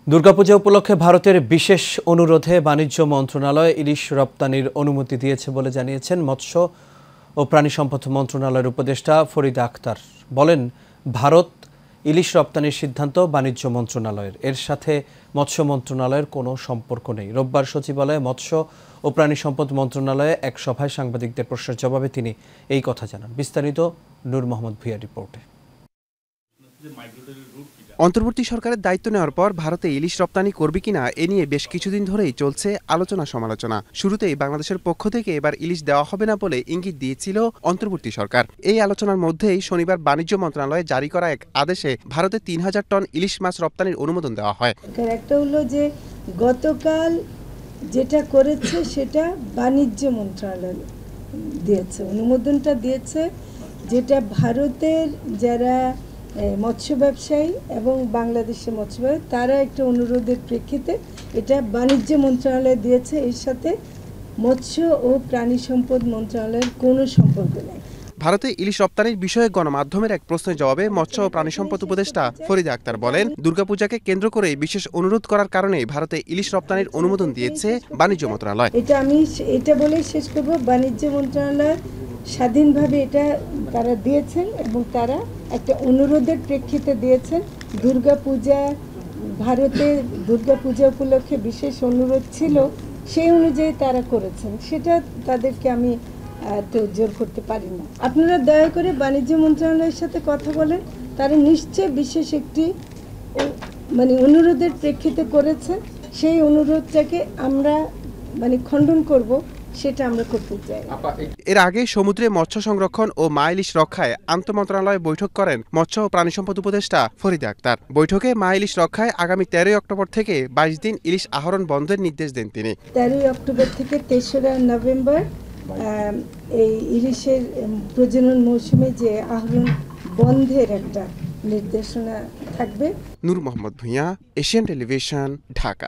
দুর্গাপূজা উপলক্ষে ভারতের বিশেষ অনুরোধে বাণিজ্য মন্ত্রণালয় ইলিশ রপ্তানির অনুমতি দিয়েছে বলে জানিয়েছেন মৎস্য ও প্রাণী সম্পদ মন্ত্রণালয়ের উপদেষ্টা ফরিদা আক্তার। বলেন, ভারত ইলিশ রপ্তানির সিদ্ধান্ত বাণিজ্য মন্ত্রণালয়ের, এর সাথে মৎস্য মন্ত্রণালয়ের কোনো সম্পর্ক নেই। রোববার সচিবালয়ে মৎস্য ও প্রাণী সম্পদ মন্ত্রণালয়ে এক সভায় সাংবাদিকদের প্রশ্নের জবাবে তিনি এই কথা জানান। বিস্তারিত নূর মোহাম্মদ ভূঁইয়া রিপোর্টে। অন্তর্বর্তী সরকারের দায়িত্ব নেওয়ার পর ভারতে ইলিশ রপ্তানি করবে কিনা এ নিয়ে বেশ কিছুদিন ধরেই চলছে আলোচনা সমালোচনা। শুরুতেই বাংলাদেশের পক্ষ থেকে এবার ইলিশ দেওয়া হবে না বলে ইঙ্গিত দিয়েছিল অন্তর্বর্তী সরকার। এই আলোচনার মধ্যেই শনিবার বাণিজ্য মন্ত্রণালয়ে জারি করা এক আদেশে ভারতে ৩,০০০ টন ইলিশ মাছ রপ্তানির অনুমোদন দেওয়া হয়। একটা হলো যে গতকাল যেটা করেছে সেটা বাণিজ্য মন্ত্রণালয় দিয়েছে, অনুমোদনটা দিয়েছে, যেটা ভারতের যারা মৎস্য ব্যবসায়ী এবং বাংলাদেশের মৎস্য ব্যবসায়ী তারা একটা অনুরোধের প্রেক্ষিতে এটা বাণিজ্য মন্ত্রণালয় দিয়েছে। এর সাথে মৎস্য ও প্রাণী সম্পদ মন্ত্রণালয়ের কোনো সম্পর্ক নেই। ভারতে ইলিশ রপ্তানির বিষয়ে গণমাধ্যমের এক প্রশ্নের জবাবে মৎস্য ও প্রাণী সম্পদ উপদেষ্টা ফরিদা আক্তার বলেন, দুর্গাপূজাকে কেন্দ্র করে বিশেষ অনুরোধ করার কারণে ভারতে ইলিশ রপ্তানির অনুমোদন দিয়েছে বাণিজ্য মন্ত্রণালয়। এটা বলেই শেষ করব, বাণিজ্য মন্ত্রণালয় স্বাধীনভাবে এটা তারা দিয়েছেন এবং তারা একটা অনুরোধের প্রেক্ষিতে দিয়েছেন। ভারতের দুর্গাপূজা উপলক্ষে বিশেষ অনুরোধ ছিল, সেই অনুযায়ী তারা করেছেন, সেটা তাদেরকে আমি তো জোর করতে পারি না। আপনারা দয়া করে বাণিজ্য মন্ত্রণালয়ের সাথে কথা বলেন, তারা নিশ্চয় বিশেষ একটি অনুরোধের প্রেক্ষিতে করেছেন। সেই অনুরোধটাকে আমরা খণ্ডন করব, সেটা আমরা করতে চাই। এর আগে সমুদ্রে মৎস্য সংরক্ষণ ও মা ইলিশ রক্ষায় আন্তঃমন্ত্রণালয় বৈঠক করেন মৎস্য ও প্রাণী সম্পদ উপদেষ্টা ফরিদা আক্তার। বৈঠকে মা ইলিশ রক্ষায় আগামী 13 অক্টোবর থেকে 22 দিন ইলিশ আহরণ বন্ধের নির্দেশ দেন তিনি। 13 অক্টোবর থেকে 3রা নভেম্বর এই ইলিশের প্রজনন মৌসুমে যে আহরণ বন্ধের একটা নির্দেশনা থাকবে। নূর মোহাম্মদ ভূঁইয়া, এশিয়ান টেলিভিশন, ঢাকা।